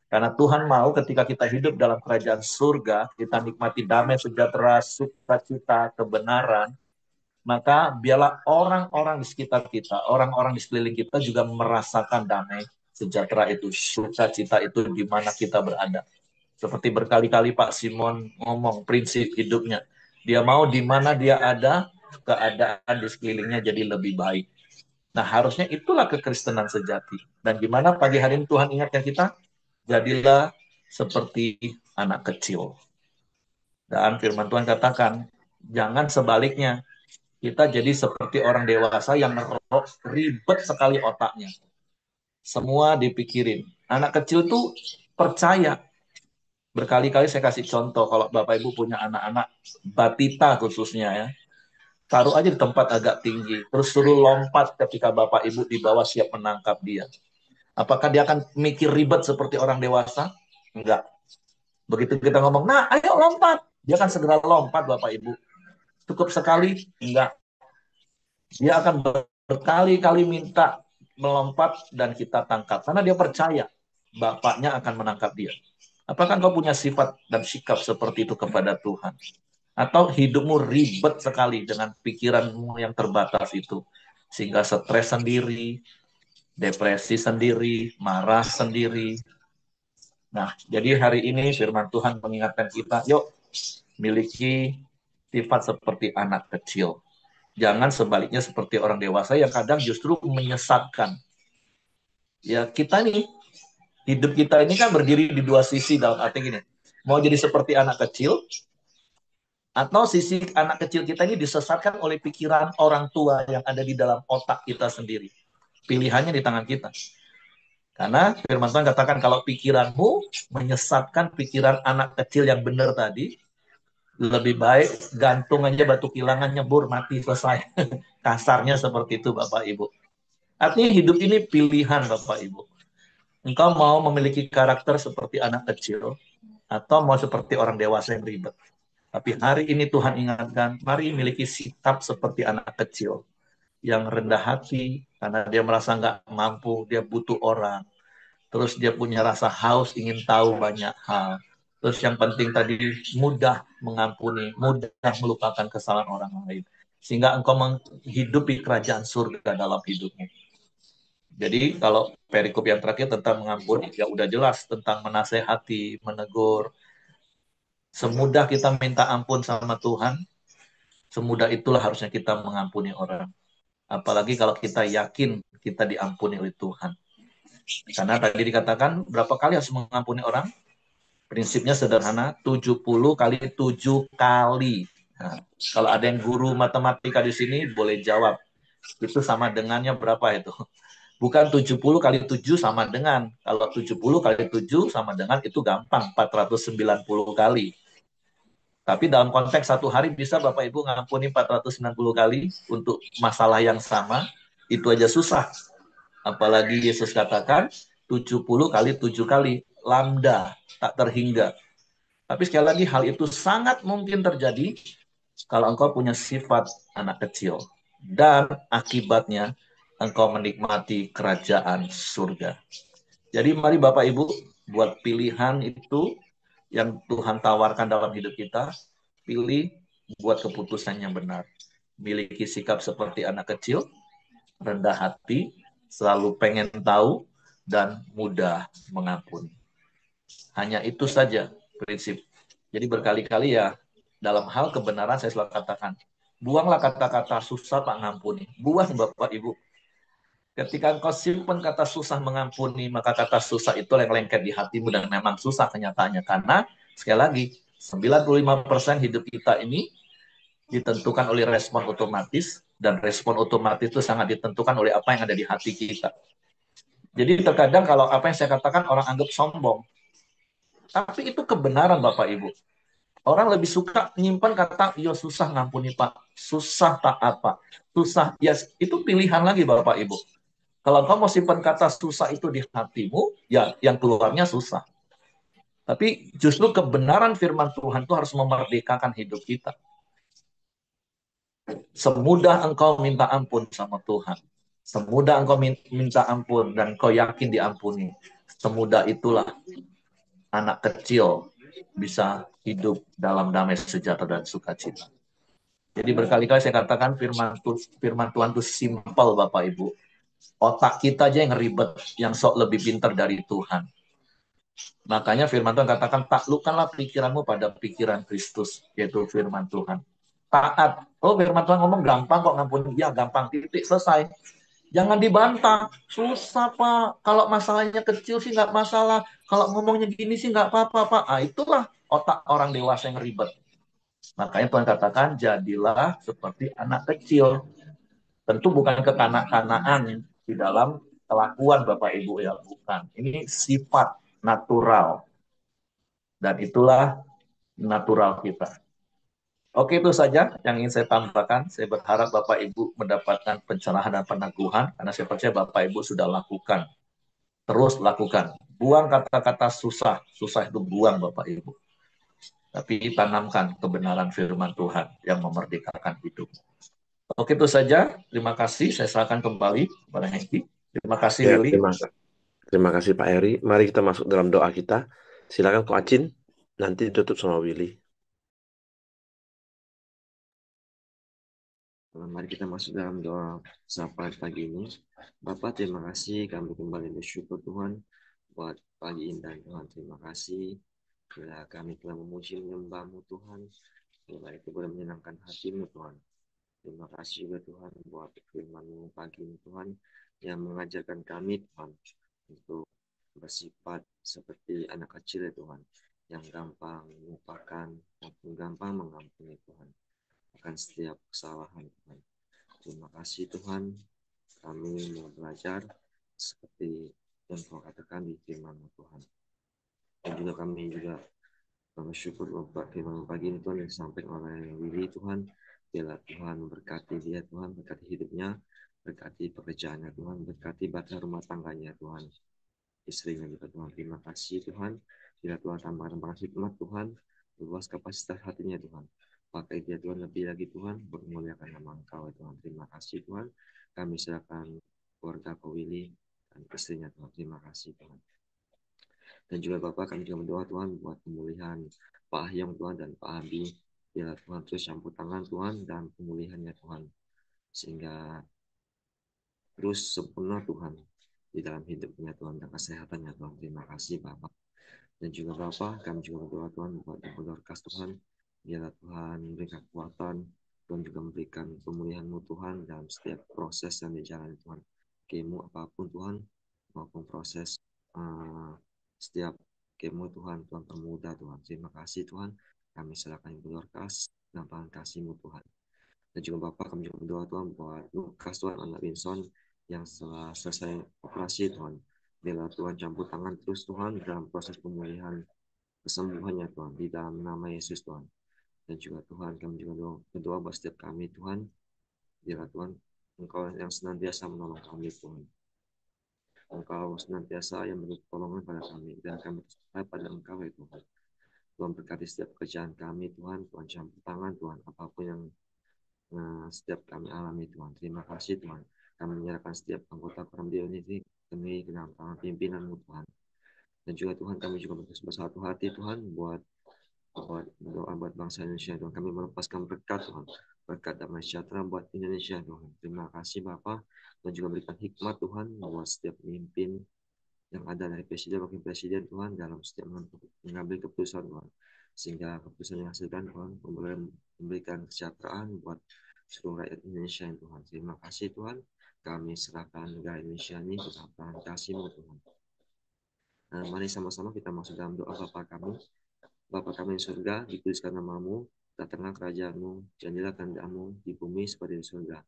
[SPEAKER 3] Karena Tuhan mau ketika kita hidup dalam kerajaan surga, kita nikmati damai sejahtera, sukacita, kebenaran, maka biarlah orang-orang di sekitar kita, orang-orang di sekeliling kita juga merasakan damai sejahtera itu, sukacita itu di mana kita berada. Seperti berkali-kali Pak Simon ngomong prinsip hidupnya. Dia mau di mana dia ada, keadaan di sekelilingnya jadi lebih baik. Nah, harusnya itulah kekristenan sejati. Dan gimana pagi hari ini Tuhan ingatkan kita? Jadilah seperti anak kecil. Dan firman Tuhan katakan, jangan sebaliknya. Kita jadi seperti orang dewasa yang ribet sekali otaknya. Semua dipikirin. Anak kecil tuh percaya. Berkali-kali saya kasih contoh, kalau Bapak Ibu punya anak-anak, batita khususnya ya, taruh aja di tempat agak tinggi, terus suruh lompat ketika Bapak Ibu di bawah siap menangkap dia. Apakah dia akan mikir ribet seperti orang dewasa? Enggak. Begitu kita ngomong, nah ayo lompat, dia akan segera lompat Bapak Ibu. Cukup sekali? Enggak. Dia akan berkali-kali minta melompat dan kita tangkap. Karena dia percaya Bapaknya akan menangkap dia. Apakah engkau punya sifat dan sikap seperti itu kepada Tuhan? Atau hidupmu ribet sekali dengan pikiranmu yang terbatas itu, sehingga stres sendiri, depresi sendiri, marah sendiri. Nah, jadi hari ini firman Tuhan mengingatkan kita, yuk miliki sifat seperti anak kecil. Jangan sebaliknya seperti orang dewasa yang kadang justru menyesatkan. Ya, kita nih, hidup kita ini kan berdiri di dua sisi dalam arti gini. Mau jadi seperti anak kecil, atau sisi anak kecil kita ini disesatkan oleh pikiran orang tua yang ada di dalam otak kita sendiri. Pilihannya di tangan kita. Karena firman Tuhan katakan kalau pikiranmu menyesatkan pikiran anak kecil yang benar tadi, lebih baik gantung aja batu kilangan, nyebur, mati, selesai. Kasarnya seperti itu Bapak Ibu. Artinya hidup ini pilihan Bapak Ibu. Engkau mau memiliki karakter seperti anak kecil, atau mau seperti orang dewasa yang ribet. Tapi hari ini Tuhan ingatkan, mari miliki sikap seperti anak kecil. Yang rendah hati, karena dia merasa nggak mampu, dia butuh orang. Terus dia punya rasa haus, ingin tahu banyak hal. Terus yang penting tadi, mudah mengampuni, mudah melupakan kesalahan orang lain. Sehingga engkau menghidupi kerajaan surga dalam hidupmu. Jadi kalau perikop yang terakhir tentang mengampuni, ya udah jelas tentang menasehati, menegur. Semudah kita minta ampun sama Tuhan, semudah itulah harusnya kita mengampuni orang. Apalagi kalau kita yakin kita diampuni oleh Tuhan. Karena tadi dikatakan berapa kali harus mengampuni orang? Prinsipnya sederhana, 70 kali 7 kali. Nah, kalau ada yang guru matematika di sini boleh jawab. Itu sama dengannya berapa itu? Bukan 70 kali 7 sama dengan. Kalau 70 kali 7 sama dengan itu gampang, 490 kali. Tapi dalam konteks satu hari bisa Bapak Ibu ngampuni 490 kali untuk masalah yang sama, itu aja susah. Apalagi Yesus katakan 70 kali 7 kali, lambda, tak terhingga. Tapi sekali lagi hal itu sangat mungkin terjadi kalau engkau punya sifat anak kecil. Dan akibatnya engkau menikmati kerajaan surga. Jadi mari Bapak Ibu buat pilihan itu yang Tuhan tawarkan dalam hidup kita, pilih buat keputusan yang benar. Miliki sikap seperti anak kecil, rendah hati, selalu pengen tahu, dan mudah mengampuni. Hanya itu saja prinsip. Jadi berkali-kali ya, dalam hal kebenaran saya selalu katakan, buanglah kata-kata susah Pak ngampuni. Buang Bapak Ibu. Ketika engkau simpan kata susah mengampuni, maka kata susah itu yang lengket di hatimu dan memang susah kenyataannya. Karena, sekali lagi, 95% hidup kita ini ditentukan oleh respon otomatis, dan respon otomatis itu sangat ditentukan oleh apa yang ada di hati kita. Jadi terkadang kalau apa yang saya katakan orang anggap sombong. Tapi itu kebenaran Bapak Ibu. Orang lebih suka nyimpan kata, yo susah ngampuni Pak, susah taat Pak, susah, ya itu pilihan lagi Bapak Ibu. Kalau kamu mau simpan kata susah itu di hatimu, ya yang keluarnya susah. Tapi justru kebenaran firman Tuhan itu harus memerdekakan hidup kita. Semudah engkau minta ampun sama Tuhan, semudah engkau minta ampun dan engkau yakin diampuni, semudah itulah anak kecil bisa hidup dalam damai sejahtera dan sukacita. Jadi berkali-kali saya katakan firman Tuhan itu simpel Bapak Ibu. Otak kita aja yang ribet, yang sok lebih pintar dari Tuhan. Makanya firman Tuhan katakan, taklukkanlah pikiranmu pada pikiran Kristus, yaitu firman Tuhan. Taat. Oh, firman Tuhan ngomong gampang kok ngampuni. Ya, gampang, titik, selesai. Jangan dibantah. Susah, Pak. Kalau masalahnya kecil sih nggak masalah. Kalau ngomongnya gini sih nggak apa-apa, Pak. Ah, itulah otak orang dewasa yang ribet. Makanya Tuhan katakan, jadilah seperti anak kecil. Tentu bukan kekanak-kanaan di dalam kelakuan Bapak Ibu ya, bukan. Ini sifat natural. Dan itulah natural kita. Oke, itu saja yang ingin saya tambahkan. Saya berharap Bapak Ibu mendapatkan pencerahan dan peneguhan, karena saya percaya Bapak Ibu sudah lakukan. Terus lakukan. Buang kata-kata susah. Susah itu buang Bapak Ibu. Tapi tanamkan kebenaran firman Tuhan yang memerdekakan hidup. Oke, itu saja. Terima kasih. Saya serahkan kembali kepada Hengki. Terima kasih
[SPEAKER 4] Ya,
[SPEAKER 3] Willy.
[SPEAKER 4] terima kasih Pak Heri. Mari kita masuk dalam doa kita. Silakan Ko Acin, nanti ditutup sama Willy.
[SPEAKER 5] Mari kita masuk dalam doa sapa pagi ini. Bapak, terima kasih kami kembali bersyukur Tuhan buat pagi indah Tuhan. Terima kasih bila kami telah memuji menyembah-Mu Tuhan. Bila itu boleh menyenangkan hati-Mu Tuhan. Terima kasih juga Tuhan buat firman-Mu pagi ini Tuhan yang mengajarkan kami Tuhan untuk bersifat seperti anak kecil ya Tuhan, yang gampang melupakan maupun gampang mengampuni Tuhan akan setiap kesalahan Tuhan. Terima kasih Tuhan, kami mau belajar seperti yang Kau katakan di firman-Mu Tuhan. Dan juga kami juga bersyukur buat firman pagi ini Tuhan yang disampaikan oleh Willy Tuhan. Bila Tuhan berkati dia Tuhan, berkati hidupnya, berkati pekerjaannya Tuhan, berkati bahtera rumah tangganya Tuhan, istrinya juga Tuhan. Terima kasih Tuhan, bila Tuhan tambahkan hikmat Tuhan, luas kapasitas hatinya Tuhan. Pakai dia Tuhan lebih lagi Tuhan, memuliakan nama Engkau Tuhan. Terima kasih Tuhan, kami serahkan keluarga Ko Willy dan istrinya Tuhan. Terima kasih Tuhan. Dan juga Bapak, kami juga berdoa Tuhan buat pemulihan Pak Ahyong Tuhan dan Pak Abi. Bila Tuhan terus campur tangan Tuhan dan pemulihannya Tuhan, sehingga terus sempurna Tuhan di dalam hidupnya Tuhan dan kesehatannya Tuhan. Terima kasih Bapak. Dan juga Bapak, kami juga berdoa Tuhan buat Ibu Dorcas Tuhan. Biarlah Tuhan memberikan kekuatan, Tuhan juga memberikan pemulihan-Mu Tuhan dalam setiap proses yang dijalani Tuhan. Kemo apapun Tuhan, maupun proses setiap kemo Tuhan, Tuhan permudah Tuhan. Terima kasih Tuhan, kami serahkan Ibu Dorcas dan Tuhan kasih-Mu Tuhan. Dan juga Bapak, kami juga berdoa Tuhan buat Lukas Tuhan, anak Winson yang setelah selesai operasi Tuhan. Bila Tuhan campur tangan terus Tuhan dalam proses pemulihan kesembuhannya Tuhan, di dalam nama Yesus Tuhan. Dan juga Tuhan, kami juga berdoa buat setiap kami Tuhan. Bila Tuhan, Engkau yang senantiasa menolong kami Tuhan. Engkau senantiasa yang beri pertolongan pada kami, dan kami percaya pada Engkau ya Tuhan. Tuhan berkati setiap pekerjaan kami Tuhan, Tuhan campur tangan Tuhan, apapun yang setiap kami alami Tuhan. Terima kasih Tuhan. Kami menyerahkan setiap anggota Koramdio ini demi ke dalam tangan pimpinan-Mu Tuhan. Dan juga Tuhan, kami juga bersatu hati Tuhan buat doa buat bangsa Indonesia Tuhan. Kami melepaskan berkat Tuhan, berkat damai sejahtera buat Indonesia Tuhan. Terima kasih Bapa, dan juga berikan hikmat Tuhan buat setiap pemimpin yang ada dari presiden wakil presiden Tuhan dalam setiap mengambil keputusan Tuhan, sehingga keputusan yang hasilkan Tuhan memberikan kesejahteraan buat seluruh rakyat Indonesia Tuhan. Terima kasih Tuhan, kami serahkan negara Indonesia ini ke tangan kasih-Mu Tuhan. Nah, mari sama-sama kita masuk dalam doa Bapa kami. Bapa kami di surga, dikuduskan nama-Mu, datanglah kerajaan-Mu, jadilah kehendak-Mu di bumi seperti di surga.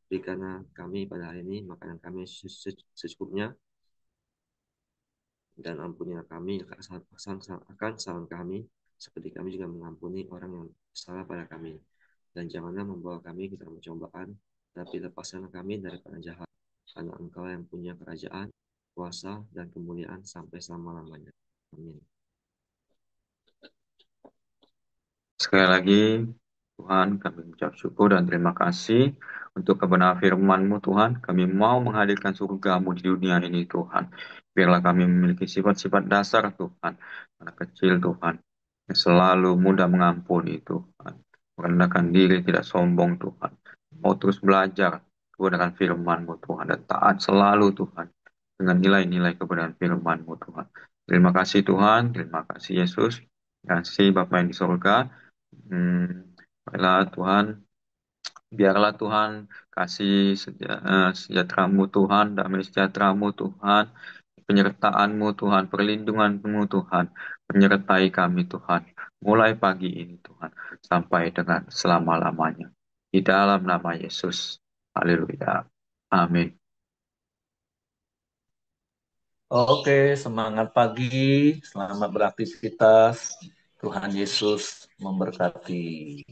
[SPEAKER 5] Berikanlah kami pada hari ini makanan kami secukupnya, dan ampunilah kami akan kesalahan kami, seperti kami juga mengampuni orang yang salah pada kami. Dan janganlah membawa kami ke dalam pencobaan, tapi lepaskanlah kami daripada jahat. Karena Engkau yang punya kerajaan, kuasa, dan kemuliaan sampai selama-lamanya. Amin.
[SPEAKER 1] Sekali lagi, Tuhan, kami mengucap syukur dan terima kasih untuk kebenaran firman-Mu, Tuhan. Kami mau menghadirkan surga-Mu di dunia ini, Tuhan. Biarlah kami memiliki sifat-sifat dasar, Tuhan. Anak kecil, Tuhan. Yang selalu mudah mengampuni, Tuhan. Merendahkan diri, tidak sombong, Tuhan. Mau terus belajar kebenaran firman-Mu, Tuhan. Dan taat selalu, Tuhan. Dengan nilai-nilai kebenaran firman-Mu, Tuhan. Terima kasih, Tuhan. Terima kasih, Yesus. Terima kasih, Bapa yang di surga. Biarlah Tuhan kasih sejahtera-Mu Tuhan, damai sejahtera-Mu Tuhan, penyertaan-Mu Tuhan, perlindungan-Mu Tuhan, menyertai kami Tuhan, mulai pagi ini Tuhan, sampai dengan selama-lamanya. Di dalam nama Yesus. Haleluya. Amin.
[SPEAKER 3] Oke, semangat pagi, selamat beraktivitas. Tuhan Yesus memberkati.